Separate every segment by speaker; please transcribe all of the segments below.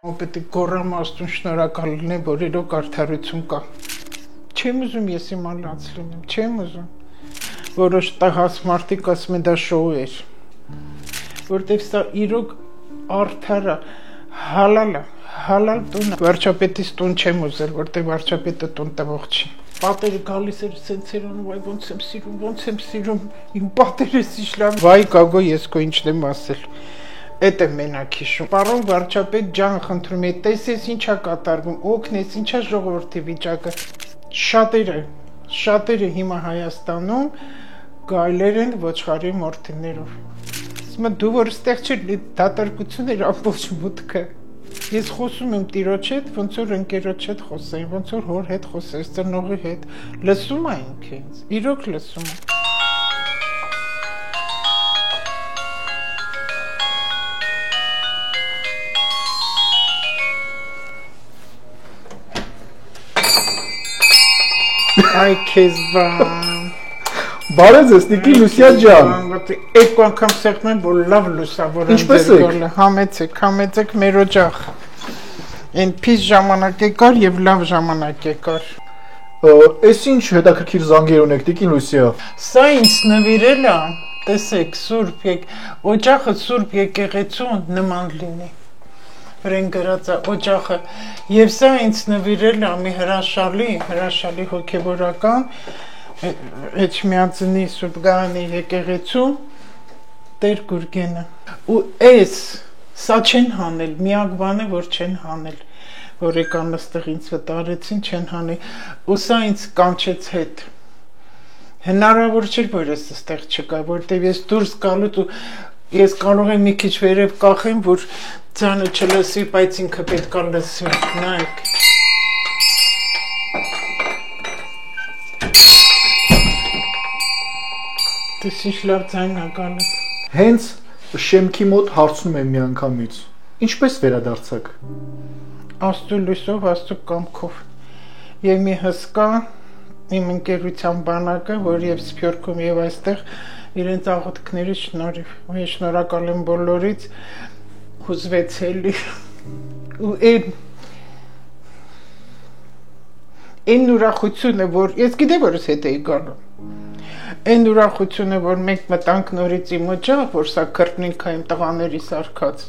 Speaker 1: Պետք է գոռամ Աստծուն շնորհակալ լինեմ, որ իրոք արդարություն կա։ Չեմ ուզում ես իմ լաց լինեմ, չեմ ուզում։ Որոշ տղաս մարդիկ ասում են դա շոու էր։ Որտեվ սա իրոք արդար է, հալալ տուն է։ Վարչապետից տուն չեմ ուզել, որտեվ վարչապետը տուն տվող չի։ Պատերը գալիս էր սենցեր անում, այ ոնց եմ սիրում, իմ պատերս իշլավ։ Վայ կագո ես քո ինչն եմ ասել։ Էդ է մենակ հիշում։ Պարոն վարչապետ ջան, խնդրում եմ, տեսես ինչա կատարվում, օգնես, ինչա ժողովրդի վիճակը։ Շատերը հիմա Հայաստանում գայլեր են ոչխարի մորթիներով։ Ասում եմ դու որ ստեղ չէ դատարկություն էր ամբողջ մուտքը։ Ես խոսում եմ տիրոջ հետ, ոնց որ ընկերոջ հետ խոսեին, ոնց որ հոր հետ խոսես, ծնողի հետ։ Լսում է ինքնից, իրոք լսում է։ Այ քեզ բան։
Speaker 2: Բարև ձեզ, Տիկին Լուսիա ջան։
Speaker 1: Երկու անգամ սեղմեմ եմ, որ լավ լուսավոր եմ։
Speaker 2: Ինչպես եք։
Speaker 1: Համեցեք մեր օջախ։ Այն փիս ժամանակ եկար եւ լավ ժամանակ եկար։
Speaker 2: Էս ինչ հետաքրքիր զանգեր ունեք, Տիկին Լուսիա։
Speaker 1: Սա ինձ նվիրել է, տեսեք, սուրբ օջախը սուրբ եկեղեցու նման լինի։ Վրեն գրած է օջախը եւ սա ինձ նվիրել է մի հրաշալի հոգեվորական Էջմիածնի Սուրբ Գահանի եկեղեցու Տեր Գուրգենը ու սա չեն հանել միակ բանը որ չեն հանել որ եկան այստեղ ինձ վտարեցին չեն հանել ու սա ինձ կանչեց հետ հնարավոր չէր որ ես այստեղ չկա որտեվ ես դուրս գալուց ու ես կարող եմ մի քիչ վերև կախեմ որ ձանը չլսի, բայց ինքը պետք է լսի, նայեք։ Դες ինչ լավ ձայն է գալիս։
Speaker 2: Հենց շեմքի մոտ հարցնում եմ մի անգամից, ինչպես վերադարձակ։
Speaker 1: Աստծո լույսով, Աստծո կամքով։ Եվ մի հսկա իմ ընկերության բանակը, որ եւ Սփյուռքում եւ այստեղ իրենց աղոթքների շնորհիվ։ Ես շնորհակալ եմ բոլորից հուզվեցելի ու այն ուրախությունը որ ես գիտեմ որ ես հետ էի գալու այն ուրախությունը որ մենք մտանք նորից իմ օջախ որ սա քրտնինք է իմ տղաների սարքած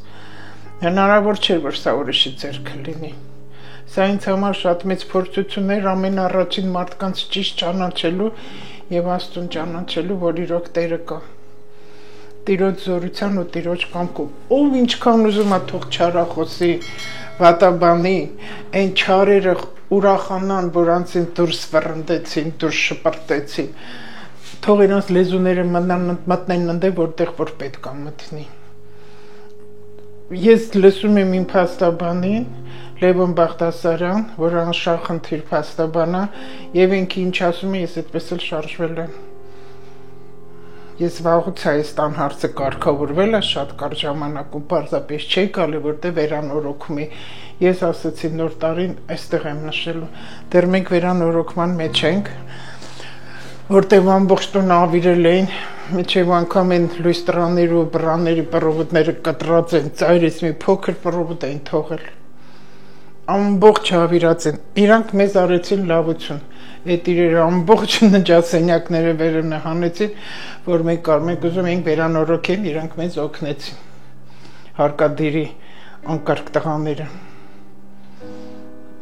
Speaker 1: հնարավոր չէր որ սա ուրիշի ձեռքը լինի սա ինձ համար շատ մեծ փորձություն էր ամեն առաջին մարդկանց ճիշտ ճանաչելու եւ Աստծուն ճանաչելու որ իրոք Տերը կա Տիրոջ զորության ու Տիրոջ կամքով ով ինչքան ուզում է թող չարախոսի վատաբանի այն չարերը ուրախանան որ անցին դուրս վռնդեցին դուրս շպրտեցին թող իրանց լեզուները մտնեն ընդ որտեղ որ պետք է մտնի ես լսում եմ իմ փաստաբանին Լևոն Բաղդասարյան որ անշահախնդիր փաստաբան է եւ ինքը ինչ ասում է ես այդպես էլ շարժվել եմ Ես վաղուց Հայաստան հարցը կարգավորվել է շատ կարճ ժամանակում պարզապես չի գալի որտեղ վերանորոգում է ես ասացի նոր տարին այստեղ եմ նշելու դեռ մենք վերանորոգման մեջ ենք որտեղ ամբողջ տունը ավիրել էին միջև անգամ են լույստրաների ու բրաների պրովոդները կտրած են ծայրից մի փոքր պրովոդ են թողել ամբողջ ավիրած են իրանք մեզ արեցին լավություն այդ իրերը ամբողջ նջասենյակները վերևնը հանեցին որ մենք ուզում ենք վերանորոգեն իրանք մեզ օգնեցին հարկադիրի անկարգ տղաները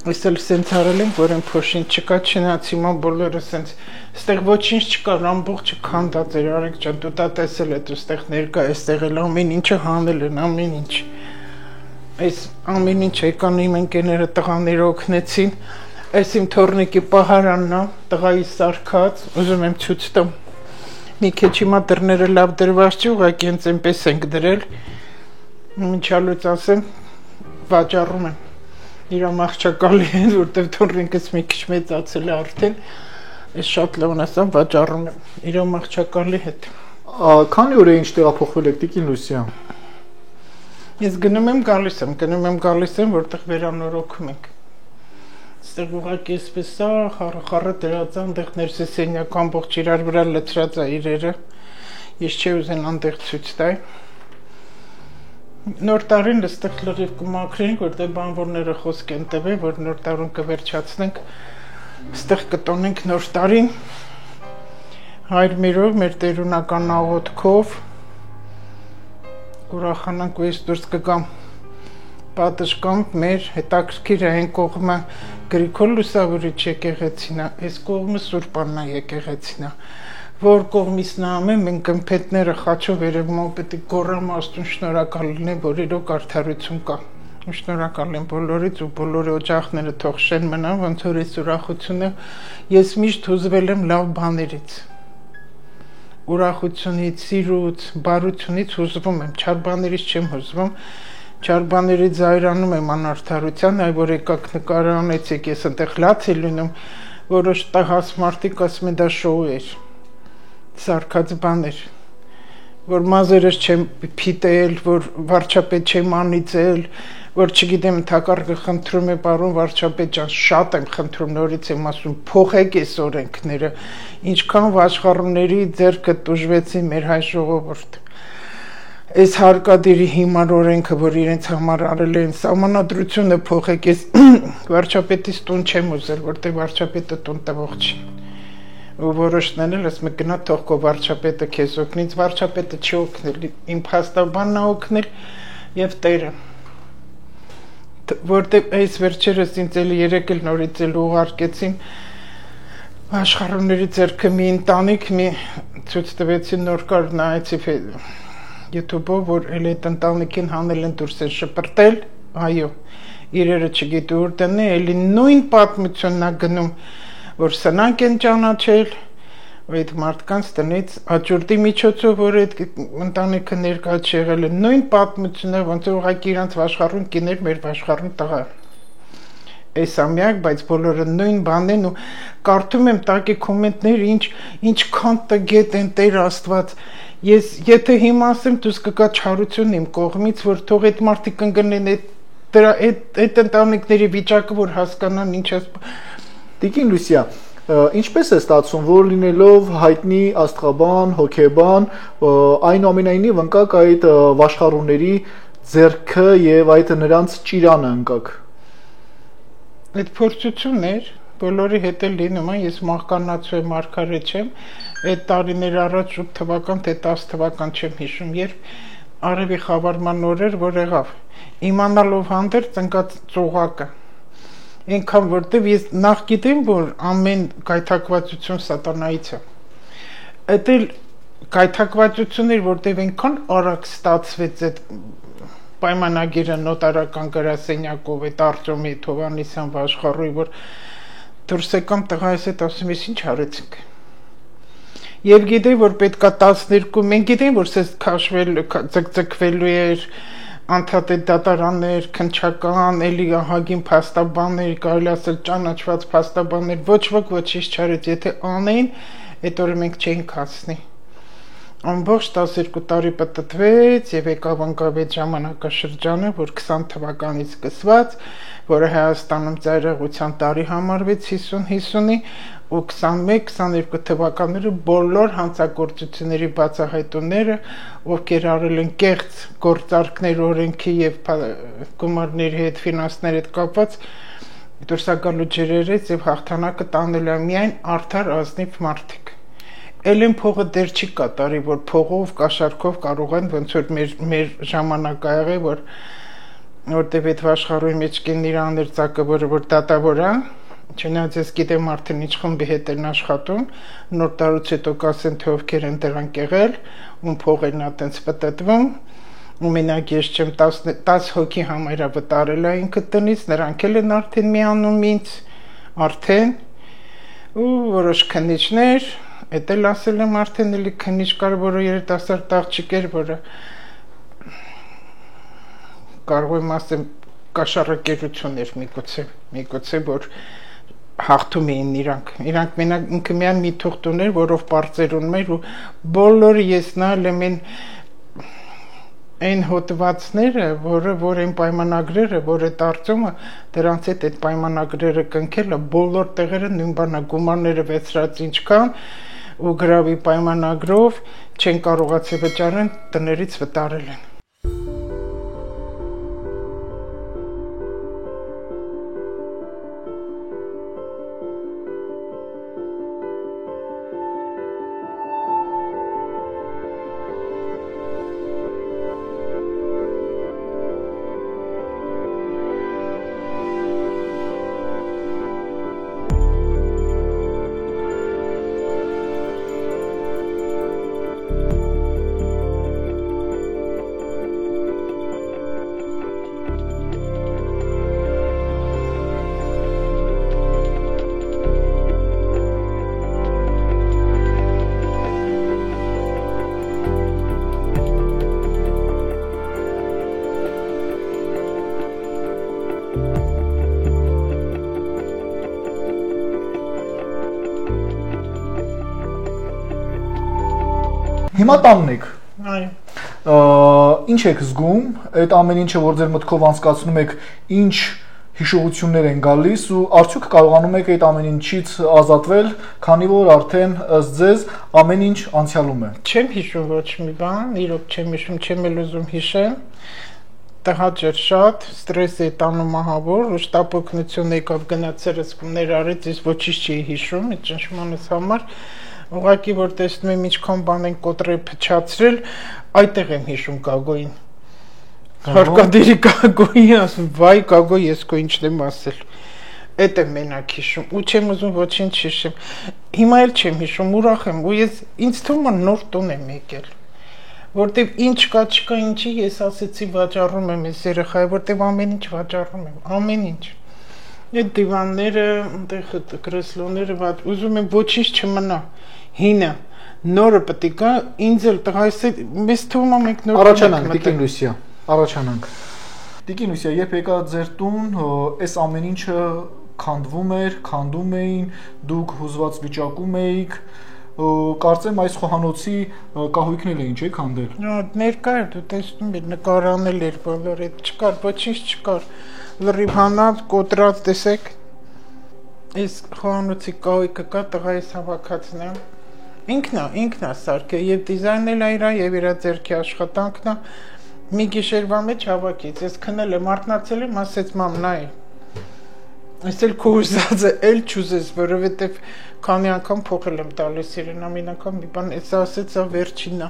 Speaker 1: Այսօր սենց արել ենք որ այն փոշին չկա չնայած հիմա բոլորը սենց այստեղ ոչինչ չկա ամբողջը քանդած էր Արեգ ջան դու դա տեսել ես այստեղ ներկա այստեղ էլ ամեն ինչը հանել են ամեն ինչ Այս ամեն ինչ եկան իմ ընկերները տղաները օգնեցին Այս իմ թորնիկի պահարանն է տղայի սարքած ուզում եմ ցույց տամ Մի քիչ հիմա դռները լավ դրված չի ուղղակի հենց այնպես ենք դրել Ինչալուց ասեմ վաճառում եմ Իրամ աղջակալի են որտեվ թորնիկս մի քիչ մեծացել է արդեն Այս շատ լավն ասամ վաճառում եմ Իրամ աղջակալի հետ
Speaker 2: Քանի օր է ինչ տեղափոխվել եք Տիկին Լուսիա
Speaker 1: Ես գնում եմ գալիս եմ որտեղ վերանորոգում ենք Այստեղ ուղղակի էսպես է խառը դրած այնտեղ ներսեսենյակ ամբողջ իրար վրա լցրած է իրերը ես չի ուզեն այնտեղ ցույց տալ Նոր տարին լստեղ լրիվ կմաքրենք, որտեղ բանվորները խոսք են տվել, որ նոր տարում կվերջացնենք, ստեղ կտոնենք նոր տարին, հայր միրով, մեր տերունական աղոթքով, ուրախանանք, որ ես դուրս կգամ պատշգամբ մեր հետաքրքիր այն կողմը Գրիգոր Լուսավորիչ եկեղեցին է, այս կողմը Սուրբ Աննա եկեղեցին է, որ կողմից նայում եմ, մենք ըմպետները խաչով երևում պետք է գոռամ Աստծուն շնորհակալ լինեմ, որ իրոք արդարություն կա։ Շնորհակալ եմ բոլորից ու բոլորի օջախները թող շեն մնան, ոնց որ այս ուրախությունը ես միշտ հուզվել եմ լավ բաներից։ Ուրախությունից, սիրուց, բարությունից հուզվում եմ, չար բաներից չեմ հուզվում, չար բաներից զայրանում եմ անարդարության, այ որ եկաք նկարը անեցիք, ես այնտեղ լաց է լինում, որոշ տղաս մարդիկ ասում են դա շոու էր, սարքած բաներ, որ մազերս չեմ փիտել, որ վարչապետ չեմ անիծել, որ չգիտեմ թակարգը խնդրում է պարոն վարչապետ ջան, շատ եմ խնդրում, նորից եմ ասում, փոխեք այս օրենքները, ինչքան վաշխառուների ձեռքը տուժվեցին մեր հայ ժողովուրդ։ Այս հարկադիրի հիմար օրենքը, որ իրենց համար արել են, սահմանադրությունը փոխեք, ես վարչապետից տուն չեմ ուզել, որտեղ վարչապետը տուն տվող չի։ Ու որոշներն էլ ասում գնա թող քո վարչապետը քեզ օգնի, ինձ վարչապետը չի օգնել, իմ փաստաբանն է օգնել եւ Տերը։ Որտեղ այս վերջերս ինձ էլի երեք էլ նորից էլ ուղարկեցին աշխարհների ձեռքը մի ընտանիք, մի ցույց տվեցին նոր կար նայեցի YouTube-ով, որ էլ այդ ընտանիքին հանել են դուրս են շպրտել, այո, իրերը չգիտի ուր տնի, էլի նույն պատմությունն է գնում, որ սնանկ են ճանաչել, ու այդ մարդկանց տնից աճուրդի միջոցով, որ այդ ընտանիքը ներկա չեղել է, նույն պատմությունը, ոնց որ ուղղակի իրանց վաշխառուն կիներ, մեր վաշխառուն տղա։ Այս ամյակ, բայց բոլորը նույն բանն են ու կարդում եմ տակի կոմենտներ, ինչքան տգետ են Տեր Աստված։ Ես եթե հիմա ասեմ, դուս կգա չարություն իմ կողմից, որ թող այդ մարդիկ ընկնեն այդ ընտանիքների վիճակը, որ հասկանան ինչ է։
Speaker 2: Տիկին Լուսիա, ինչպես է ստացվում, որ լինելով հայտնի աստղաբան, հոգեբան, այնուամենայնիվ ընկաք այդ վաշխառուների ձեռքը եւ այդ նրանց ճիրանը ընկաք։
Speaker 1: Այդ փորձությունն էր, բոլորի հետ էլ լինում է, ես մահկանացու եմ մարգարետ չեմ, այդ տարիներ առաջ 8 թվական, թե 10 թվական չեմ հիշում, երբ արևի խավարման օրեր, որ եղավ, իմանալով հանդերձ ընկած ծուղակը, այնքան որտեվ ես նախ գիտեմ, որ ամեն գայթակվածություն սատանայից է, այդ էլ գայթակվածություն էր, որտեվ այնքան արագ ստացվեց այդ պայմանագիրը նոտարական գրասենյակով այդ Արտյոմի Թովանիսյան վաշխառուի, որ դուրս եկամ տղայիս հետ ասում ես ինչ արեցինք։ Եվ գիտեի, որ պետքա 12, մենք գիտեինք, որ սես քաշվել, ձգձգվելու էր, անդադար դատարաններ, քննչական, էլի ահագին փաստաբաններ, կարելի ասել ճանաչված փաստաբաններ, ոչ ոք ոչինչ չարեց, եթե անեին, այդ օրը մենք չէինք հասնի։ Ամբողջ 12 տարի պատտվեց եւ եկավ անկավետ ժամանակաշրջանը, որ 20 թվականից սկսված, որը Հայաստանում ծայրահեղության տարի համարվեց 50-50-ի ու 21-22 թվականները բոլոր հանցագործությունների բացահայտումները, ովքեր արել են կեղծ գործարքներ օրենքի եւ գումարների հետ, ֆինանսների հետ կապված, դուրսակալու ջրերից եւ հաղթանակը տանել է միայն արդար ազնիվ մարդիկ։ Ելեն փողը դեր չի կատարի, որ փողով, կաշառքով կարող են ոնց որ մեր ժամանակ ա եղել, որտեվ այդ վաշխառուի մեջ կեն իր աներծակը, որ դատավոր է, չնայած ես գիտեմ արդեն ինչ խմբի հետ են աշխատում, նոր տարուց հետո կասեն թե ովքեր են դրանք եղել, ում փողերն ա տենց պտտվում, ու մենակ ես չեմ 10 հոգի համարյա վտարել է ինքը տնից, նրանք էլ են արդեն միանում ինձ, արդեն, ու որոշ քննիչներ, Էդ էլ ասել եմ արդեն էլի քննիչ կար, որը երիտասարդ աղջիկ էր, որը կարող եմ ասեմ կաշառակերություն էր միգուցե, որ հաղթում էին իրանք մենակ ինքը միան մի թուղթ ուներ, որով պարծեր ունում էր ու բոլորը ես նայել եմ այն հոդվածները, որ այն պայմանագրերը, որ այդ արձումը դրանց հետ այդ պայմանագրերը կնքելը բոլոր տեղերը նույն բանա գումարները վեցրած ինչքան ու գրավի պայմանագրով չեն կարողացել վճարեն տներից վտարել են
Speaker 2: Հիմա տանն եք։
Speaker 1: Այո։
Speaker 2: Ինչ եք զգում, այդ ամեն ինչը որ ձեր մտքով անցկացնում եք, ինչ հիշողություններ են գալիս ու արդյոք կարողանում եք այդ ամեն ինչից ազատվել, քանի որ արդեն ըստ ձեզ ամեն ինչ անցյալում է։
Speaker 1: Չեմ հիշում ոչ մի բան, իրոք չեմ հիշում, չեմ էլ ուզում հիշել։ Տհաճ էր շատ, ստրես է տանում ահավոր, ու շտապօգնություն եկավ գնացերս ներառեց, ես ոչինչ չի հիշում, այդ ճնշմանս համար։ Ուղղակի որ տեսնում եմ ինչքան բան են կոտրել, փչացրել, այդտեղ եմ հիշում Գագոին։ Հարկադիրի Գագոյի ասում, վայ Գագո, ես քո ինչն եմ ասել։ Էդ եմ մենակ հիշում, ու չեմ ուզում ոչինչ հիշեմ։ Հիմա էլ չեմ հիշում, ուրախ եմ, ու ես ինձ թվում է նոր տուն եմ եկել։ Որտեվ ինչ կա չկա ինչի ես ասեցի վաճառում եմ այս երեխայի, որտեվ ամեն ինչ վաճառում եմ, ամեն ինչ։ Այդ դիվանները, այնտեղ կրեսլոները, ուզում եմ ոչինչ չմնա։ Հինը, նորը պետք է գա, ինձ էլ տղայս է, մեզ թվում է մենք նոր
Speaker 2: Առաջանանք Տիկին Լուսիա, առաջանանք։ Տիկին Լուսիա, երբ եկա ձեր տուն, այս ամեն ինչը քանդվում էր, քանդում էին, դուք հուզված վիճակում էիք, կարծեմ այս խոհանոցի կահույքն էին, չէ՞ քանդել։
Speaker 1: Ներկա էր, դու տեսնում ես, նկարանել էր բոլորը, չկար, ոչինչ չկար։ Լրիվ հանած, կոտրած, տեսեք։ Այս խոհանոցի կահույքը կա, տղայիս հավաքածն է։ Ինքն է սարքել, եւ դիզայնել է իրա, եւ իրա ձեռքի աշխատանքն է։ Մի գիշերվա մեջ հավաքեց, ես քնել եմ, արթնացել եմ, ասեց մամ, նայ։ Ես էլ քո ուզածը էլ չուզես, որովհետեւ քանի անգամ փոխել եմ տալիս իրեն, ամեն անգամ մի բան, էսա ասեց, սա վերջինն է։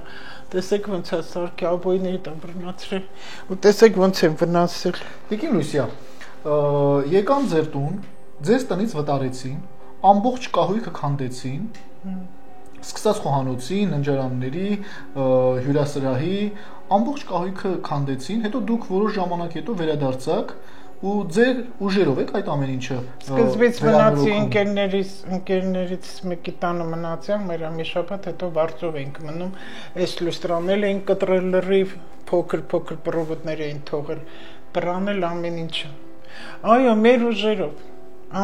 Speaker 1: Տեսեք ոնց է սարքի աբոյների դա բռնացրել, ու տեսեք ոնց եմ վնասել։
Speaker 2: Տիկին Լուսիա, եկան ձեր տուն, ձեզ տնից վտարեցին, ամբողջ կահույքը քանդեցին, սկսած խոհանոցի, ննջարանների, հյուրասրահի, ամբողջ կահույքը քանդեցին, հետո դուք որոշ ժամանակ հետո վերադարձաք ու ձեր ուժերով եք այդ ամեն ինչը
Speaker 1: սկզբից մնացի ընկերներից մեկի տանը մնացի, մեր մի շաբաթ հետո վարձով ենք մնում, այս լուստրանել էին կտրել լրիվ, փոքր պրովոդներ էին թողել, բռանել ամեն ինչը։ Այո, մեր ուժերով,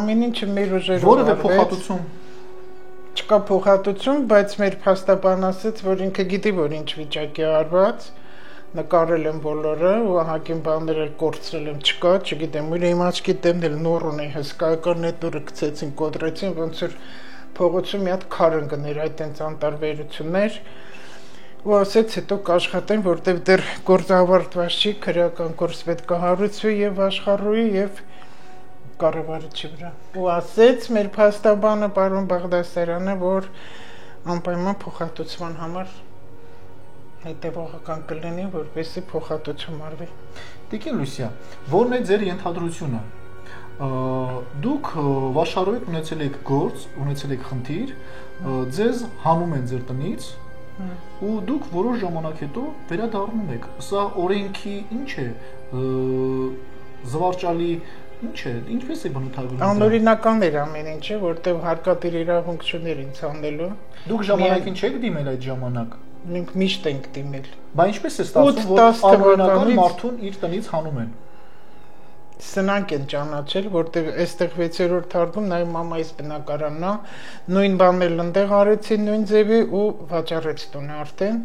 Speaker 1: ամեն ինչը մեր ուժերով։
Speaker 2: Որևէ փոխհատուցում
Speaker 1: չկա փոխհատուցում, բայց մեր փաստաբան ասաց, որ ինքը գիտի, որ ինչ վիճակի արված, նկարել եմ բոլորը, ու ահագին բաներ էլ կորցրել եմ, չկա, չգիտեմ, ու իմ աչքի դեմն էլ նոր ունի, հսկայական նետորը գցեցին, կոտրեցին, ոնց որ փողոցում մի հատ քար ընկներ, այդ տենց անտարբերություններ, ու ասեց հետո կաշխատեն, որտեվ դեռ գործը ավարտված չի, քրեական կուրս պետք է հարուցվի եւ աշխարհուի եւ կառավարիչի վրա։ Ու ասեց մեր փաստաբանը պարոն Բաղդասարյանը, որ անպայման փոխհատուցման համար հետևողական կլինի, որպեսզի փոխհատուցում արվի։
Speaker 2: Տիկին Լուսիա, որն է ձեր ենթադրությունը։ Դուք վաշխառոյեք ունեցել եք գործ, ունեցել եք խնդիր, ձեզ հանում են ձեր տնից, ու դուք որոշ ժամանակ հետո վերադառնում եք։ Սա օրենքի ինչ է, զվարճալի ինչ է, ինչպես է բնութագրվում։
Speaker 1: Անօրինական էր ամեն ինչը, որտեղ հարկատիր իրավունք չուներ ինձ անելու։
Speaker 2: Դուք ժամանակին չեք դիմել այդ ժամանակ։
Speaker 1: Մենք միշտ ենք դիմել։
Speaker 2: Բա ինչպես է ստացվում, որ անօրինական մարդուն իր տնից հանում են։
Speaker 1: Սնանկ են ճանաչել, որտեղ այստեղ 6-րդ հարկում նայ մամայիս բնակարանն է, նույն բանն էլ ընդեղ արեցին նույն ձևի ու վաճառեց տունը արդեն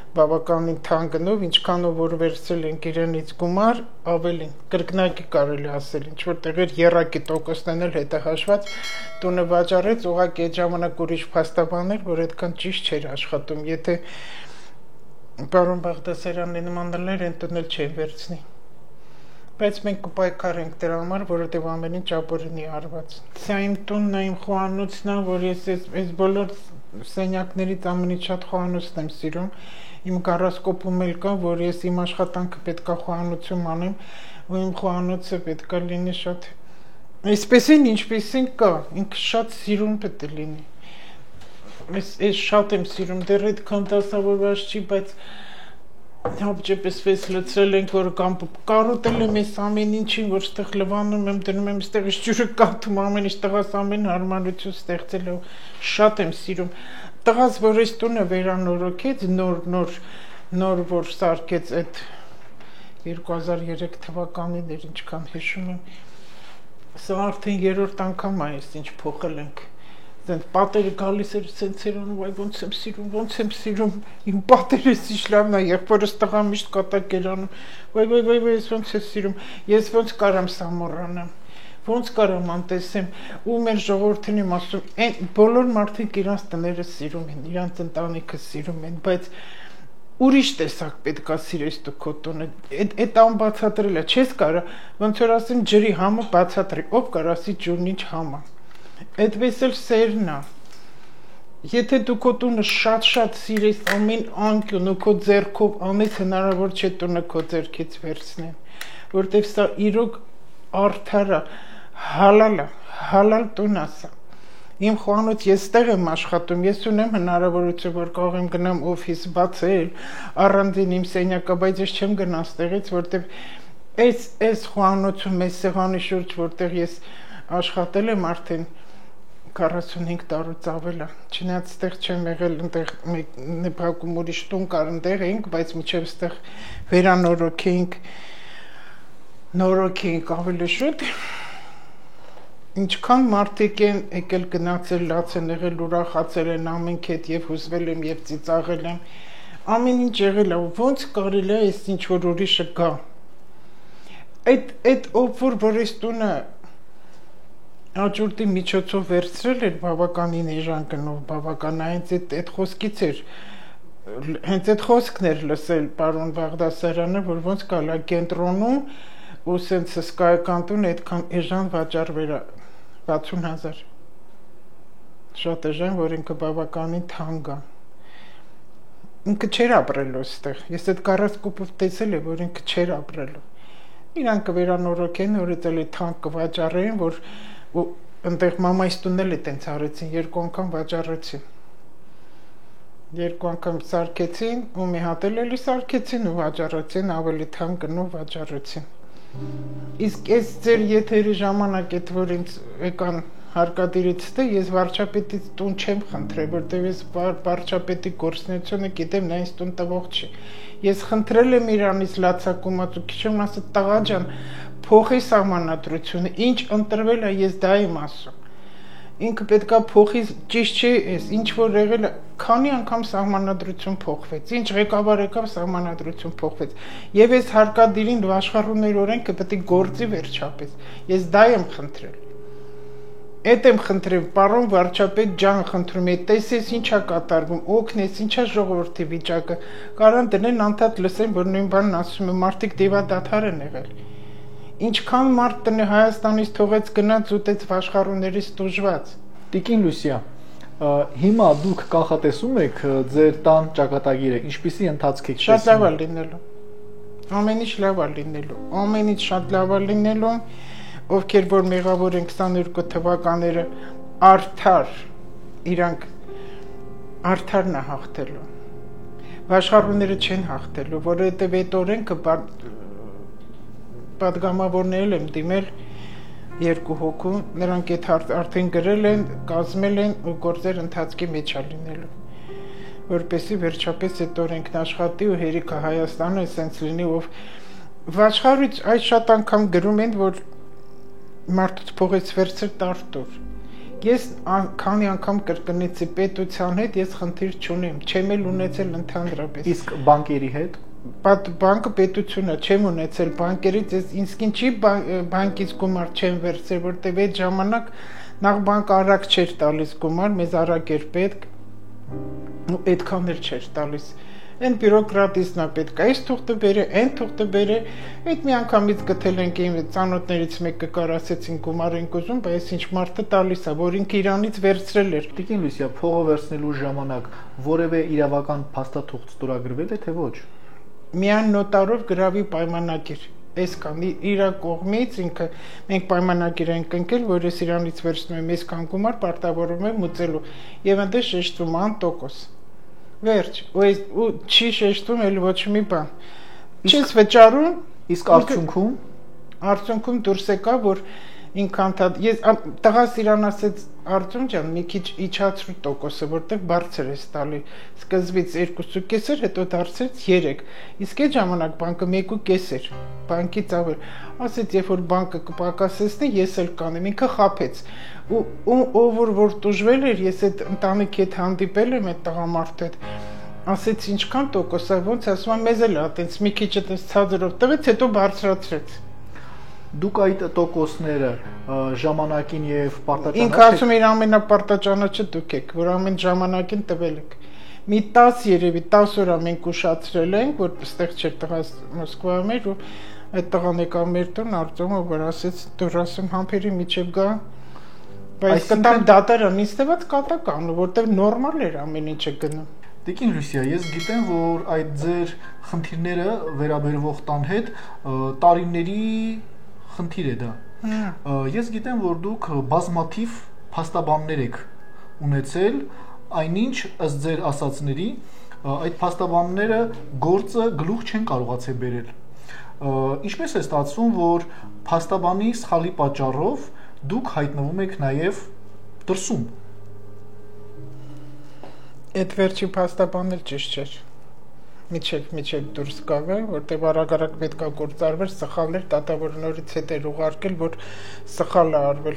Speaker 1: բավականին թանկնով, ինչքանով որ վերցրել ենք իրենից գումար, ավելին կրկնակի կարելի ասել, ինչ որ տեղեր երակի տոկոսներն էլ հետը հաշված, տունը վաճառեց, ուղղակի այդ ժամանակ ուրիշ փաստաբան էր, որ այդքան ճիշտ չէր աշխատում, եթե պարոն Բաղդասարյանի նմաններ են տնել չեն վերցնի։ Բայց մենք կպայքար ենք դրա համար, որովհետև ամեն ինչ ապօրինի արված։ Սա իմ տունն է, իմ խոհանոցն է, որ ես այս բոլոր սենյակներից ամենից շատ խոհանոցն եմ սիրում։ Իմ գարասկոպում էլ կա, որ ես իմ աշխատանքը պետք է խոհանոցում անեմ, ու իմ խոհանոցը պետք է լինի շատ այսպեսին, ինչպեսին կա, ինքը շատ սիրուն պետք է լինի։ Ես շատ եմ սիրում, դեռ այդքան դասավորված չի, բայց հապճեպեսպես լցրել ենք, որ կամ կարոտել եմ ես ամեն ինչին, որ ստեղ լվանում եմ, դնում եմ ստեղ ջուրը կաթում, ամեն ինչ տղաս ամեն հարմարություն ստեղծել ու շատ եմ սիրում։ Տղաս, որ այս տունը վերանորոգեց, նոր որ սարքեց այդ 2003 թվականին էր, ինչքան հիշում եմ, սա արդեն երրորդ անգամ է, ինչ փոխել ենք։ Դեն պատերը գալիս էր սենցերան ու այ ոնց եմ սիրում իմ պատերս իշխլավն է եղբորս տղա միշտ կատակ էր անում վայ ես ոնց եմ սիրում ես ոնց կարամ սա մոռանամ ոնց կարամ անտեսեմ ու մեր ժողովրդին եմ ասում այն բոլոր մարդիկ իրանց տները սիրում են իրանց ընտանիքը սիրում են բայց ուրիշ տեսակ պետք է սիրես դու քո տունը այդ անբացատրելը չես կարա ոնց որ ասեմ ջրի համը բացատրի ով կարա ասի ջուրն ինչ համ է այդպես էլ սերն է եթե դու քո տունը շատ սիրես ամեն անկյուն ու քո ձեռքով անես հնարավոր չէ տունը քո ձեռքից վերցնեն որտեվ սա իրոք արդար է հալալ տուն է սա Իմ խոհանոց ես տեղ եմ աշխատում, ես ունեմ հնարավորություն, որ կարող եմ գնամ օֆիս բացել, առանձին իմ սենյակը, բայց ես չեմ գնա ստեղից, որտեվ այս խոհանոցում, այս սեղանի շուրջ, որտեղ ես աշխատել եմ արդեն 45 տարուց ավել է, չնայած ստեղ չեմ եղել, ընդեղ նպակում ուրիշ տուն կար, ընդեղ էինք, բայց միջև ստեղ նորոգեինք ավելի շուտ, Ինչքան մարդիկ են եկել գնացել, լաց են եղել, ուրախացել են ամենք հետ և հուզվել եմ և ծիծաղել եմ, ամեն ինչ եղել է, ոնց կարելի է այս ինչ որ ուրիշը գա։ Այդ ով որ այս տունը աճուրդի միջոցով վերցրել էր բավականին էժանքնով, բավական հենց այդ խոսքից էր, հենց այդ խոսքն էր լսել պարոն Բաղդասարյանը, որ ոնց կարելի է կենտրոնում ու սենց հսկայական տուն այդքան էժան վաճառվեր 60,000 շատ էժան, որ ինքը բավականին թանկ է ինքը չէր ապրելու ստեղ ես այդ կառասկուպով տեսել եմ, որ ինքը չէր ապրելու իրանք կվերանորոգեն, նորից էլի թանկ կվաճառեին, որ ընդեղ մամայիս տունն էլ տենց արեցին, երկու անգամ վաճառեցին երկու անգամ սարքեցին ու մի հատ էլի սարքեցին ու վաճառեցին, ավելի թանկն ու վաճառեցին Իսկ այս ձեր եթերի ժամանակ այդ որ ինձ եկան հարկադիրից թե ես վարչապետից տուն չեմ խնդրել, որտեղ ես վարչապետի գործունեությունը գիտեմ, նա ինձ տուն տվող չի։ Ես խնդրել եմ իրանից լացակումած ու քիչ եմ ասել տղա ջան, փոխի սահմանադրությունը, ինչ ընտրվել է, ես դա եմ ասում։ Ինքը պետքա փոխի, ճիշտ չի, ինչ որ եղել է, քանի անգամ սահմանադրություն փոխվեց, ինչ ղեկավար եկավ սահմանադրություն փոխվեց, եւ այս հարկադիրին աշխարհումներ օրենքը պետք է գործի վերջապես։ Ես դա եմ խնդրել։ Այդ եմ խնդրել, պարոն վարչապետ ջան, խնդրում եմ, տեսես ինչա կատարվում, օգնես, ինչա ժողովրդի վիճակը, կարան դնեն անդադ լսեն, որ նույն բանն ասում եմ, մարդիկ դիվադադար են եղել։ Ինչքան մարդ տնե Հայաստանից թողեց գնաց ուտեց աշխարհումներից տուժված։
Speaker 2: Տիկին Լուսիա, հիմա դուք կանխատեսում եք ձեր տան ճակատագիրը, ինչպիսի ընթացք եք
Speaker 1: Շատ լավ է լինելու։ Ամեն ինչ լավ է լինելու։ Ամեն ինչ շատ լավ է լինելու, ովքեր որ մեղավոր են 22 թվականները արդար, իրանք արդարն է հաղթելու։ Աշխարհումները չեն հաղթելու, որովհետև այդ օրենքը պատգամավորներել եմ դիմել երկու հոգու, նրանք այդ արդեն գրել են, կազմել են ու գործեր ընթացքի մեջ է լինելու, որպեսզի վերջապես այդ օրենքն աշխատի ու հերիքը Հայաստանը սենց լինի, ով վաշխառույց այս շատ անգամ գրում են, որ մարդուց փողից վերցրել տարտուր։ Ես քանի անգամ կրկնեցի պետության հետ, ես խնդիր չունեմ, չեմ էլ ունեցել ընդհանրապես։
Speaker 2: Իսկ բանկերի հետ
Speaker 1: Բանկը պետությունը չեմ ունեցել բանկերից, ինձ ինչի բանկից գումար չեմ վերցրել, որտեվ այդ ժամանակ նախ բանկը արագ չէր տալիս գումար, մեզ արագ էր պետք, ու այդքան էլ չէր տալիս։ Այն բյուրոկրատիզմն է պետք, այս թուղթը բերե, այն թուղթը բերե, այդ մի անգամից գտել ենք իմ ծանոթներից մեկը կար ասեցին գումար ենք ուզում, բայց ինչ մարդը տալիս է, որ ինքը իրանից վերցրել էր։
Speaker 2: Տիկին Լուսիա, փողը վերցնելու ժամանակ որևէ իրավական փաստաթուղթ ստորագրվել է թե ոչ։
Speaker 1: Միայն նոտարով գրավի պայմանագիր, այսքան իր կողմից ինքը մենք պայմանագիր ենք ընկել, որ ես իրանից վերցնում եմ այսքան գումար, պարտավորում եմ ուծելու եւ այնտեղ շեշտում անտոկոս։ Վերջ, ու չի շեշտում էլ ոչ մի բան։ Չես վճարում,
Speaker 2: իսկ արդյունքում
Speaker 1: դուրս եկա, որ ինքան ես տղաս իրան ասեց Արտյոմ ջան, մի քիչ իջացրու տոկոսը, որտեղ բարձր է տալի։ Սկզբից 2.5 էր, հետո դարձեց 3։ Իսկ այդ ժամանակ բանկը 1.5 էր։ Բանկից ավել։ Ասեց, երբ որ բանկը կպակասեցնի, ես էլ կանեմ, ինքը խափեց, ով որ տուժվել էր, ես այդ ընտանիքի հետ հանդիպել եմ այդ տղամարդու հետ, ասեց ինչքան տոկոս է, ոնց ասում եմ, մեզ էլ է այտենց մի քիչ այտենց ցածրով տվեց, հետո բարձրացրեց։
Speaker 2: Դուք այդ տոկոսները ժամանակին եւ պարտաճանաչ
Speaker 1: Ինքը ասում է իր ամենապարտաճանաչը դուք եք, որ ամեն ժամանակին տվել եք։ Մի 10 երևի 10 օր մենք ուշացրել ենք, որ այստեղ չէր տղա Մոսկվայում էր ու այդ տղան եկավ մեր տուն, Արտյոմը որ ասեց դուր ասում համբերի միջև գա, բայց կտամ դատարան, ինձ թվաց կատական, որտեվ նորմալ էր ամեն ինչը գնում։
Speaker 2: Տիկին Լուսիա, ես գիտեմ, որ այդ ձեր խնդիրները վերաբերվող տան հետ տարիների խնդիր է դա։ Ես գիտեմ, որ դուք բազմաթիվ փաստաբաններ եք ունեցել, այնինչ ըստ ձեր ասածների այդ փաստաբանները գործը գլուխ չեն կարողացել բերել։ Ինչպես է ստացվում, որ փաստաբանի սխալի պատճառով դուք հայտնվում եք նաև դրսում։
Speaker 1: Այդ վերջի փաստաբանն էլ ճիշտ չէր։ Միջև դուրս գավ, որտեղ արագ պետք է գործարվեր, սխալ էր, դատավորը նորից հետ էր ուղարկել, որ սխալ է արվել։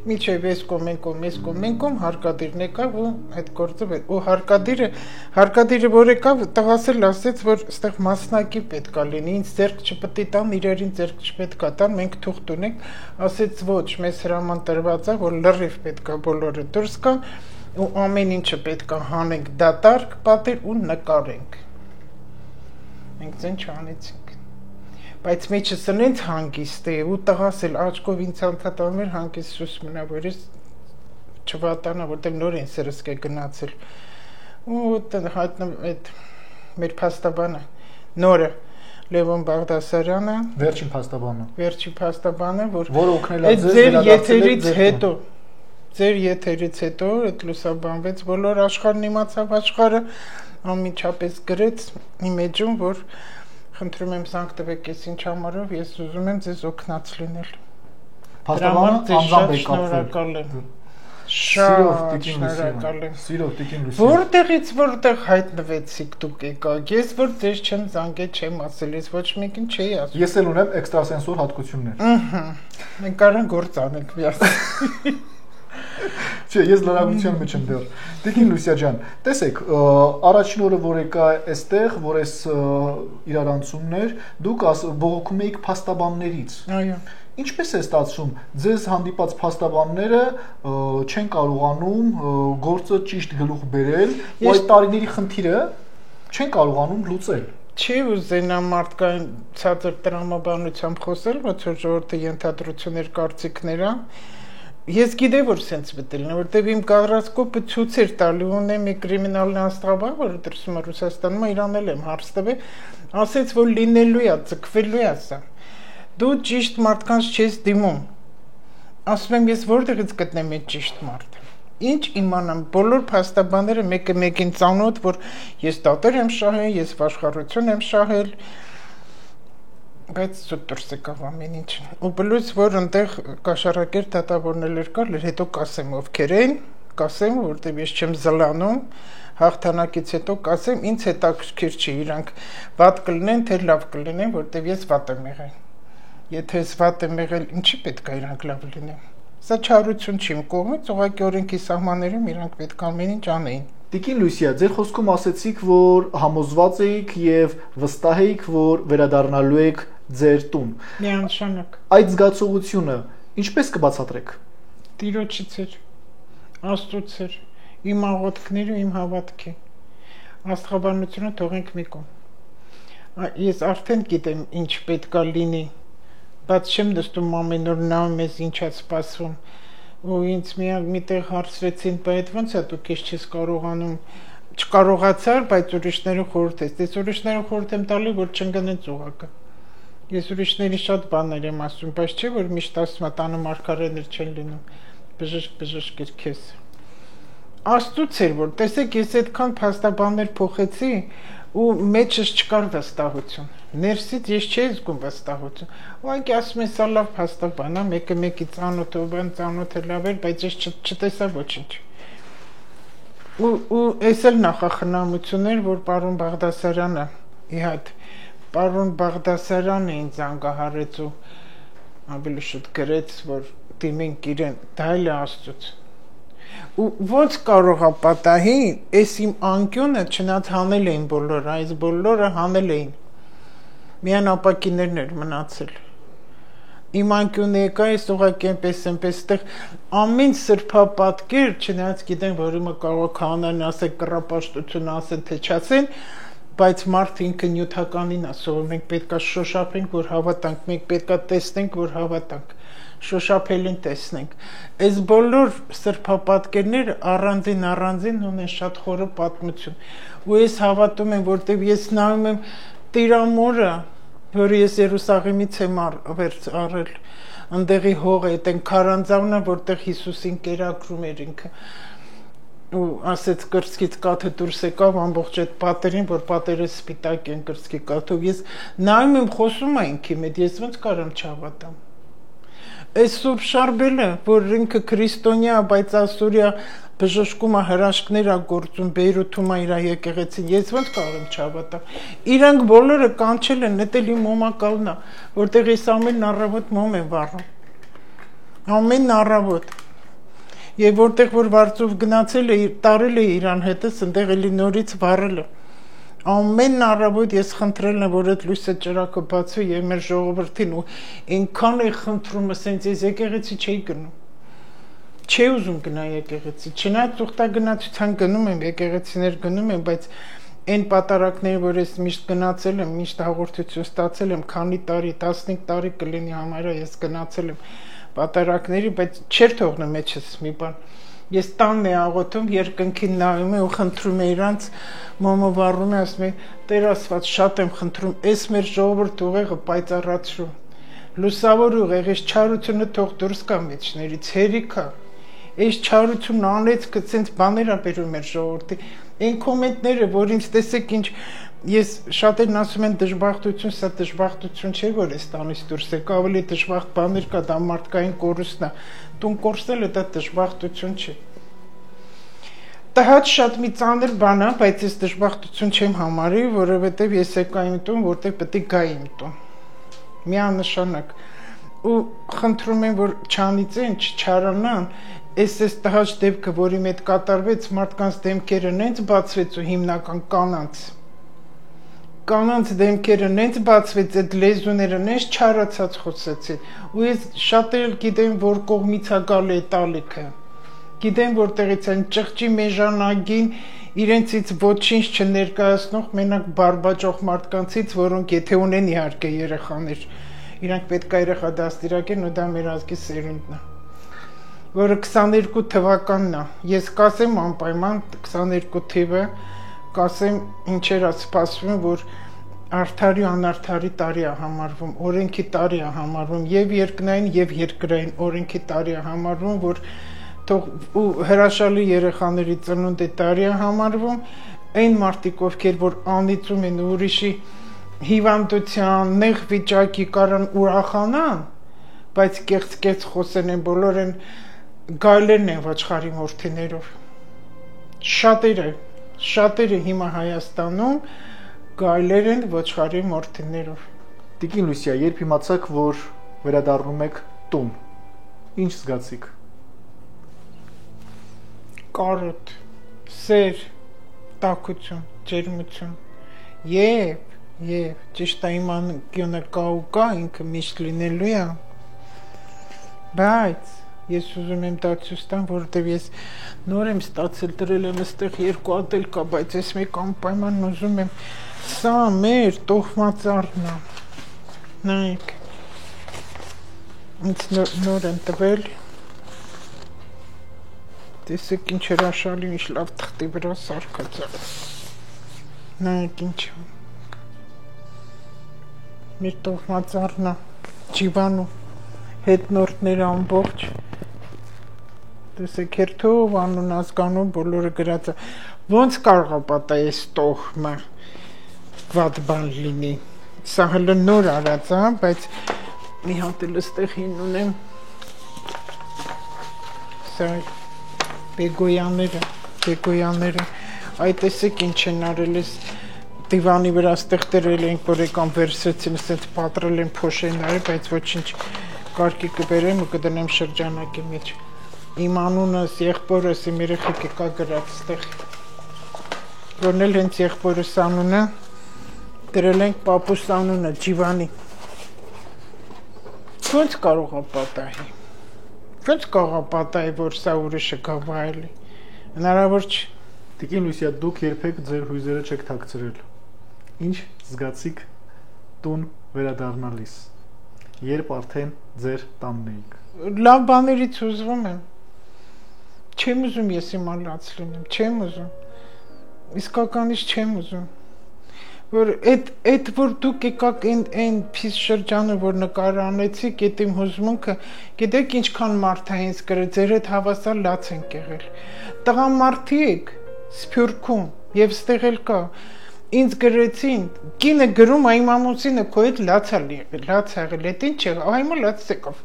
Speaker 1: Միջև ես կոմ հարկադիրն եկավ ու այդ գործը ու հարկադիրը որ եկավ, տղասել ասեց, որ այստեղ մասնակի պետք է լինի, ինձ ձեռք չպետք է տան, իրերին ձեռք չպետք է տան, մենք թուղթ ունենք, ասեց ոչ, մեզ հրաման տրված է, որ լրիվ պետք է բոլորը դուրս գան ու ամեն ինչը պետք է հանենք դատարկ պատեր ու նկարենք։ Մենք ձեն չանեցինք, բայց մեջս ընենց հանգիստ է ու տղաս էլ աչքով ինձ անդադարում էր հանգիստ սուս մնա, որ ես չվատանա, որտեղ նոր են սրսկ է գնացել ու հայտնվում այդ մեր փաստաբանը, նորը Լևոն Բաղդասարյանը, վերջին փաստաբանը, որ
Speaker 2: օգնել է ձեզ
Speaker 1: ձեր եթերից հետո այդ լուսաբանվեց բոլոր աշխարհն իմացավ աշխարհը անմիջապես գրեց իմեջում, որ խնդրում եմ զանգ տվեք ես ինչ համարով, ես ուզում եմ ձեզ օգնած լինել։
Speaker 2: Փաստաբանը անձամբ է կապվել։
Speaker 1: Շատ շնորհակալ եմ։
Speaker 2: Սիրով Տիկին Լուսիա։
Speaker 1: Որտեղ հայտնվեցիք դուք եկաք, ես որ ձեզ չեմ զանգել, չեմ ասել, ես ոչ մեկին չէի ասում։
Speaker 2: Ես էլ ունեմ էքստրասենսոր հատկություններ։
Speaker 1: Մենք կարող ենք գործ անենք միասին։
Speaker 2: Չէ, ես լրագրության մեջ եմ դեռ։ Տիկին Լուսիա ջան, տեսեք, առաջին օրը որ եկա այստեղ, որ այս իրարանցումներ, դուք բողոքում եք փաստաբաններից։
Speaker 1: Այո։
Speaker 2: Ինչպես է ստացվում, ձեզ հանդիպած փաստաբանները չեն կարողանում գործը ճիշտ գլուխ բերել, ու այդ տարիների խնդիրը չեն կարողանում լուծել։
Speaker 1: Չի ուզենա մարդկային ցածր տրամաբանությամբ խոսել, ոնց որ ժողովրդի ենթադրություններ, կարծիքները։ Ես գիտեմ, որ սենց պետք է, որտեվ իմ կառուցկոպը ցույց էր տալի, ունեմ մի կրիմինալն աստղաբան, որը դրսում է Ռուսաստանում, իրան էլ եմ հարց տվել, ասեց, որ լինելու է, ձգվելու է սա։ Դու ճիշտ մարդկանց չես դիմում։ Ասում եմ, ես որտեղից գտնեմ այդ ճիշտ մարդը։ Ինչ իմանամ, բոլոր փաստաբանները մեկը մեկին ծանոթ, որ ես դատեր եմ շահել, ես աշխարհություն եմ շահել, բայց ցույց դուրս եկավ ամեն ինչ։ Ու պլյուս որ այնտեղ կաշառակեր դատավորներ կար, հետո կասեմ ովքեր են, կասեմ, որտեղ ես չեմ զլանում, հաղթանակից հետո կասեմ, ինձ հետաքրքիր չի, իրանք վատ կլինեն, թե լավ կլինեն, որտեղ ես վատ եմ եղել։ Եթե ես վատ եմ եղել, ինչի պետք է իրանք լավ լինեն։ Սա չարություն չի իմ կողմից, ուղղակի օրենքի սահմաններում իրանք պետք է ամեն ինչ անեին։
Speaker 2: Տիկին Լուսիա, ձեր խոսքում ասեցիք, որ համոզված եք եւ վստահ եք, որ վերադառնալու եք ձեր տուն։
Speaker 1: Միանշանակ։
Speaker 2: Այդ զգացողությունը ինչպես կբացատրեք։
Speaker 1: Տիրոջից էր, Աստծուց էր, իմ աղոթքները, իմ հավատքի։ Աստղաբանությունը թողենք մի կողմ։ Ես արդեն գիտեմ ինչ պետք է լինի, բայց չեմ դստում ամեն օր նայում ես ինչա սպասվում։ Ու ինձ միտեղ հարցրեցին, բայց ո՞նց է դու քեզ չես կարողանում, չկարողացար, բայց ուրիշները խորհուրդ ես։ Դες ուրիշները խորհուրդ եմ տալի, որ չընկնեն ծուղակը։ Ես ուրիշների շատ բաներ եմ ասում, բայց չէ որ միշտ ասում եմ տանը մարգարեներ չեն լինում։ Բժշկ էր քեզ։ Աստծուց էր որ, տեսեք, ես այդքան փաստաբաններ փոխեցի ու մեջս չկար վստահություն։ Ներսից ես չէի զգում վստահություն։ Ուղղակի ասում եմ, սա լավ փաստաբան է, մեկը մեկի ծանոթ ու բան ծանոթը լավ էր, բայց ես չտեսա ոչինչ։ Ու էս էլ նախախնամություն էր, որ պարոն Բաղդասարյանը, իհատ, պարոն Բաղդասարյանը ինձ անգահարեց ու ավելի շուտ գրեց, որ դիմենք իրեն, դա էլ է Աստծուց։ Ու ոնց կարող է պատահի, այս իմ անկյունը չնայած հանել էին բոլորը, այս բոլորը հանել էին։ Միայն ապակիներն էր մնացել։ Իմ անկյունը եկա, ես ուղղակի այնպես տեղ ամեն սրբապատկեր, չնայած գիտեն, որ իմը կարող քահանան ասել կռապաշտություն ասեն, թե չասեն, բայց մարդ ինքը նյութականին ասում, մենք պետքա շոշափենք, որ հավատանք, մենք պետքա տեսնենք, որ հավատանք, շոշափելին տեսնենք։ Այս բոլոր սրբապատկերները առանձին ունեն շատ խորը պատմություն։ Ու ես հավատում եմ, որտեվ ես նայում եմ Տիրամորը, որ ես Երուսաղեմից եմ արել, ընդեղի հողը, այդեն քարանձավնը, որտեղ Հիսուսին կերակրում էր ինքը, ու ասեց կրծքից կաթը դուրս եկավ ամբողջ այդ պատերին, որ պատերը սպիտակ են կրծքի կաթով, ես նայում եմ խոսում է ինքի մետ, ես ոնց կարամ չհավատամ։ Այս Սուրբ Շարբելը, որ ինքը քրիստոնյա, բայց ասորյա բժշկում է հրաշքներ է գործում, Բեյրութում է իր եկեղեցին, ես ոնց կարող եմ չհավատամ։ Իրանք բոլորը կանչել են, դա իմ մոմակալն է, որտեղ ես ամեն առավոտ մոմ եմ վառում։ Ամեն առավոտ։ Եվ որտեղ որ վարձով գնացել է, տարել է իրան հետս, ընդեղ էլի նորից վառել է։ Ամեն առավոտ ես խնդրել եմ, որ այդ լույսը ճրակը բացվի եւ մեր ժողովրդին ու այնքան է խնդրում, ասենց ես եկեղեցի չէի գնում։ Չի ուզում գնա եկեղեցի, չնայած ուխտագնացության գնում եմ, եկեղեցիներ գնում եմ, բայց այն պատարակները, որ ես միշտ գնացել եմ, միշտ հաղորդություն ստացել եմ, քանի տարի, 15 տարի կլինի համարը ես գնացել եմ պատարակների, բայց չէր թողնում մեջս մի բան։ Ես տանն է աղոթում, երկնքին նայում եմ ու խնդրում եմ իրանց, մոմը վառում եմ, ասում եմ, Տեր Աստված, շատ եմ խնդրում, այս մեր ժողովուրդ ուղեղը պայծառացրու, լուսավոր ուղեղ, այս չարությունը թող դուրս գա մեջներից, հերիքա, այս չարությունն անեցքը ցենց բաներ ա բերում մեր ժողովրդի, այն կոմենտները, որ ինձ տեսեք ինչ, ես շատերն ասում են դժբախտություն, սա դժբախտություն չէ, որ այս տանից դուրս եկա, ավելի դժբախտ բաներ կա, դա մարդկային կորուստն է, տուն կորսելը դա դժբախտություն չէ։ Դա հաճ շատ մի ծանր բան է, բայց ես դժբախտություն չեմ համարի, որովհետև ես եկա իմ տուն, որտեղ պետք է գա իմ տուն։ Միանշանակ։ Ու խնդրում եմ, որ չանիծեն, չչարանան, այս տհաճ դեպքը, որի հետ կատարվեց, մարդկանց դեմքերը նենց բացվեց ու հիմնական կանանց դեմքերը նենց բացվեց, այդ լեզուները նենց չարացած խոսեցին, ու ես շատեր գիտեմ, որ կողմից է գալու այդ ալիքը, գիտեմ, որտեղից են ճղճի մեժանագին, իրենցից ոչինչ չներկայացնող, մենակ բարբաճող մարդկանցից, որոնք եթե ունեն իհարկե երեխաներ, իրանք պետք է երեխա դաստիարակեն ու դա մեր ազգի սերունդն է, որը 22 թվականն է, ես կասեմ անպայման 22 թիվը, կասեմ ինչեր է սպասվում, որ արդարի անարդարի տարի է համարվում, օրենքի տարի է համարվում, եւ երկնային եւ երկրային օրենքի տարի է համարվում, որ ու հրաշալի երեխաների ծնունդի տարի է համարվում, այն մարդիկ, ովքեր որ անիծում են ուրիշի հիվանդության, նեղ վիճակի կարան ուրախանան, բայց կեղծ խոսեն են բոլոր են գայլերն են ոչխարի մորթիներով։ Շատերը հիմա Հայաստանում գայլեր են ոչխարի մորթիներով։
Speaker 2: Տիկին Լուսիա, երբ իմացաք, որ վերադառնում եք տուն, ինչ զգացիք։
Speaker 1: Կարոտ, սեր, տաքություն, ջերմություն եւ ճիշտ է իմ անկյունը կա ու կա, ինքը միշտ լինելու է, բայց ես ուզում եմ դա ցույց տամ, որովհետև ես նոր եմ ստացել, դրել եմ այստեղ 2 հատ էլ կա, բայց ես մեկ անպայման ուզում եմ, սա մեր տոհմածառն է, նայեք, ինձ նոր են տվել, տեսեք ինչ հրաշալի, ինչ լավ թղթի վրա սարքած է, նայեք ինչ, մեր տոհմածառն է, ջիվանու, հետնորդները ամբողջ, տեսեք հերթով անուն ազգանուն բոլորը գրած է, ոնց կարող է պատահի այս տոհմը վատ բան լինի, սա հələ նոր արած է, բայց մի հատ էլ այստեղ հին ունեմ, սա Բեգոյանները, այ տեսեք ինչ են արել ես դիվանի վրա ստեղ դրել ենք, որ եկան վերցրեցին, ասենց պատրել են փոշեն արել, բայց ոչինչ կարգի կբերեմ ու կդնեմ շրջանակի մեջ։ Իմ անունս, եղբորս, իմ երեխեքը կա գրած ստեղ։ Որն էլ հենց եղբորս անունը դրել ենք պապուս անունը Ջիվանի։ Ոնց կարող է պատահի։ Ոնց կարող է պատահի, որ սա ուրիշը գավայելի։ Հնարավոր չէ։
Speaker 2: Տիկին Լուսիա, դուք երբեք ձեր հույզերը չեք թաքցրել։ Ինչ զգացիք տուն վերադառնալիս, երբ արդեն ձեր տանն էիք։
Speaker 1: Լավ բաներից ուզվում եմ։ Չեմ ուզում ես իմ լաց լինեմ, չեմ ուզում։ Իսկականից չեմ ուզում։ Որ այդ որ դուք եկաք այն փիս շրջանը, որ նկարանեցիք, այդ իմ հուզմունքը, գիտեք ինչքան մարդ է ինձ գրել, ձեր այդ հավասար լաց ենք եղել։ Տղամարդիկ Սփյուռքում եւ ստեղ էլ կա։ Ինձ գրեցին, կինը գրում է իմ ամուսինը քո հետ լաց ա եղել, այդ ինչ եղավ, այմա լաց եկավ։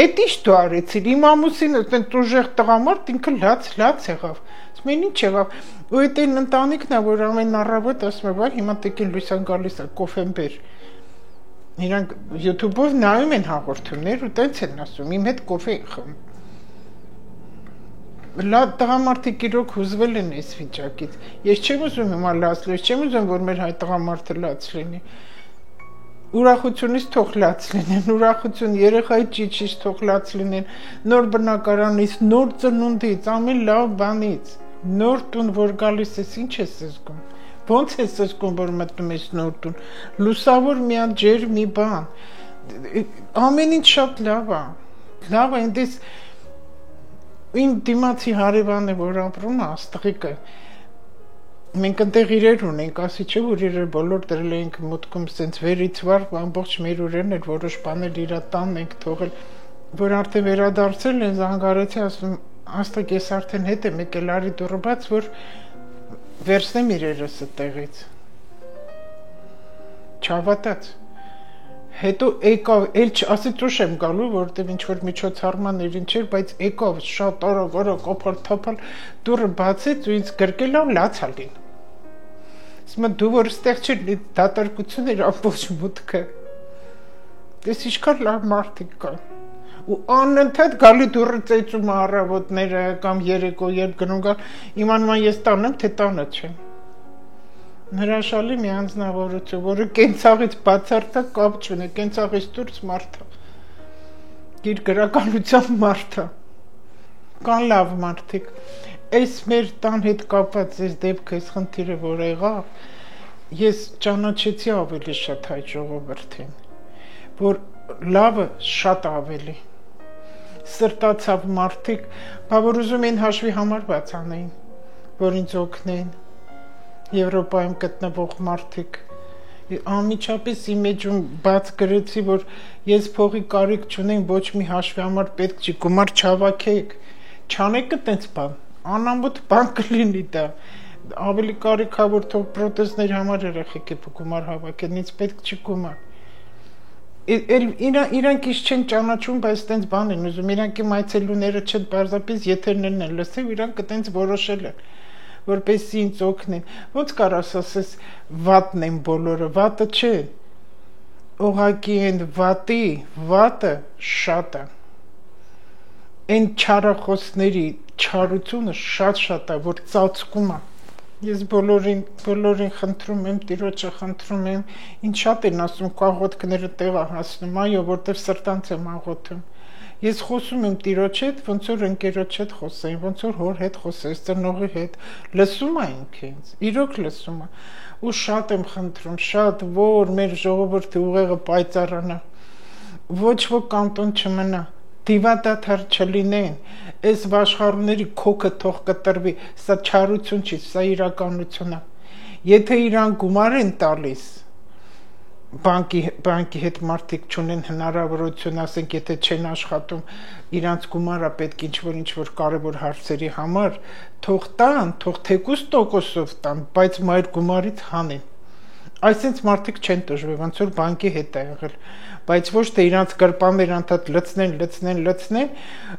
Speaker 1: Այդ ինչ դու արեցիր, իմ ամուսինը այդպես ուժեղ տղամարդ ինքը լաց եղավ։ Ասում են ինչ եղավ։ Ու այդ այն ընտանիքն է, որ ամեն առավոտ ասում է, վայ, հիմա տիկին Լուսյան գալիս է, կոֆեն բեր։ Իրանք YouTube-ով նայում են հաղորդումներ ու տենց են ասում, իմ հետ կոֆե խմում։ Տղամարդիկ իրոք հուզվել են այս վիճակից։ Ես չեմ ուզում հիմա լաց լինի, չեմ ուզում, որ մեր հայ տղամարդը լաց լինի։ Ուրախությունից թող լաց լինեն, ուրախություն երեխայի ճիճից թող լաց լինեն, նոր բնակարանից, նոր ծնունդից, ամեն լավ բանից, նոր տուն, որ գալիս ես, ինչ ես զգում, ոնց ես զգում, որ մտնում ես նոր տուն, լուսավոր մի հատ ջեր մի բան, ամեն ինչ շատ լավ է, այնտես իմ դիմացի հարևանը, որ ապրում է, աստղիկը, մենք ընտեղ իրեր ունենք, ասի չէ, որ իրեր բոլոր դրել ենք մուտքում սենց վերից վար, ամբողջ մեր ուրերն էր, որոշ բաներ իրա տանն ենք թողել, որ արդեն վերադարձել են, զանգարեցի, ասում, աստղիկ ես արդեն հետ եմ եկել արի դուրը բաց, որ վերցնեմ իրերս տեղից, չավատաց, հետո եկավ, ասի ծուշ եմ գալու, որտև ինչ-որ միջոցառմաններ ինչ էր, բայց եկավ շատ արագ օփալ թափալ, դուրը բացեց ու ինձ գրկել ավ լաց ալին։ Ասում դու որ ստեղ չէր դատարկություն էր ամբողջ մուտքը։ Դες ինչքան լավ մարդիկ կան։ Ու անընդհատ գալի դուրը ծեծում առավոտները կամ երեկո երբ գնում գալ, իմանում եմ ես տանեմ, թե տանը չեմ։ Հրաշալի մի անձնավորություն, որը կենցաղից բացարձակ կապ չունի, կենցաղից դուրս մարդ է։ Իր գրականության մարդ է։ Կան լավ մարդիկ։ Այս մեր տան հետ կապված այս դեպքը, այս խնդիրը, որ եղավ, ես ճանաչեցի ավելի շատ հայ ժողովրդին, որ լավը շատ ավելի։ Սրտացավ մարդիկ, բա որ ուզում էին հաշվի համար բաց անեին, որ ինձ օգնեն, Եվրոպայում գտնվող մարդիկ, անմիջապես իմեջում բաց գրեցի, որ ես փողի կարիք չունեմ, ոչ մի հաշվի համար պետք չի, գումար չհավաքեք, չանեք տենց բան, անամոթ բան կլինի դա, ավելի կարիքավոր թող պրոթեզների համար երեխեքի գումար հավաքեն, ինձ պետք չի գումար։ Իրանք իս չեն ճանաչում, բայց տենց բան են ուզում, իրանք իմ այցելուները չեն պարզապես եթերներն են լսել, իրանք տենց որոշել են, որպեսզի ինձ օգնեն։ Ոնց կարաս ասես վատն են բոլորը, վատը չէ։ Ուղղակի են վատը շատ է։ Այն չարախոսների չարությունը շատ է, որ ծածկում է։ Ես բոլորին խնդրում եմ, Տիրոջը խնդրում եմ, ինչ շատ են ասում, քո աղոթքները տեղ է հասնում, այո, որտեղ սրտանց եմ աղոթում։ Ես խոսում եմ Տիրոջ հետ, ոնց որ ընկերոջ հետ խոսեին, ոնց որ հոր հետ խոսես, ծնողի հետ, լսում է ինքը ինձ, իրոք լսում է, ու շատ եմ խնդրում, շատ, որ մեր ժողովրդի ուղեղը պայծառանա, ոչ ոք կանտոն չմնա, դիվադադար չլինեն, այս վաշխառուների քոքը թող կտրվի, սա չարություն չի, սա իրականություն է, եթե իրան գումար են տալիս, բանկի հետ մարդիկ չունեն հնարավորություն, ասենք, եթե չեն աշխատում, իրանց գումարը պետք ինչ-որ կարևոր հարցերի համար, թող տան, թող թեկուզ տոկոսով տան, բայց մայր գումարից հանեն։ Այսինչ մարդիկ չեն տժվի, ոնց որ բանկի հետ է եղել, բայց ոչ թե իրանց կրպաններ անդադ լցնեն,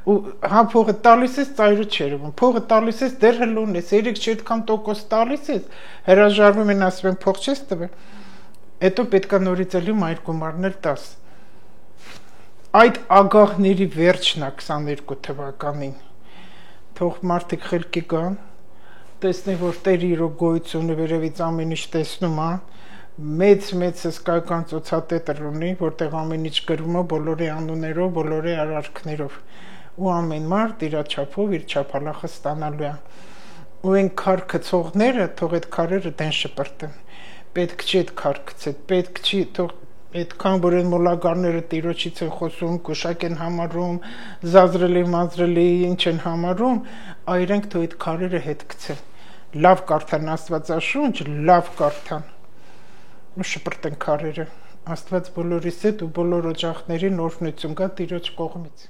Speaker 1: ու հա փողը տալիս ես, ծայրը չերվում, փողը տալիս ես, դեր հլուն ես, 3-4 տոկոս տալիս ես, հրաժարվում են, ասում են, փող չես տվել, հետո պետք է նորից էլի մայր գումարներ տաս, այդ ագահների վերջն է 22 թվականին թող մարդիկ խելքի գան տեսնի որ Տեր իր գոյությունը վերևից ամեն ինչ տեսնում է մեծ հսկայական ցուցատետր ունի որտեղ ամեն ինչ գրվում է բոլորի անուններով բոլորի արարքներով ու ամեն մարդ իր չափով իր չափալախը ստանալու է ու այն քարքցողները թող այդ քարերը դեն շպրտեն պետք չի այդ քարքցել պետք չի թող այդքան որ այն մոլագարները տիրոջից են խոսում կուշակ են համարում զազրելի մազրելի ինչ են համարում այրենք թող այդ քարերը հետ գցեն լավ կարդան Աստվածաշունչ լավ կարդան ու շպրտեն քարերը Աստված բոլորիս հետ ու բոլոր օջախներին օրհնություն գա Տիրոջ կողմից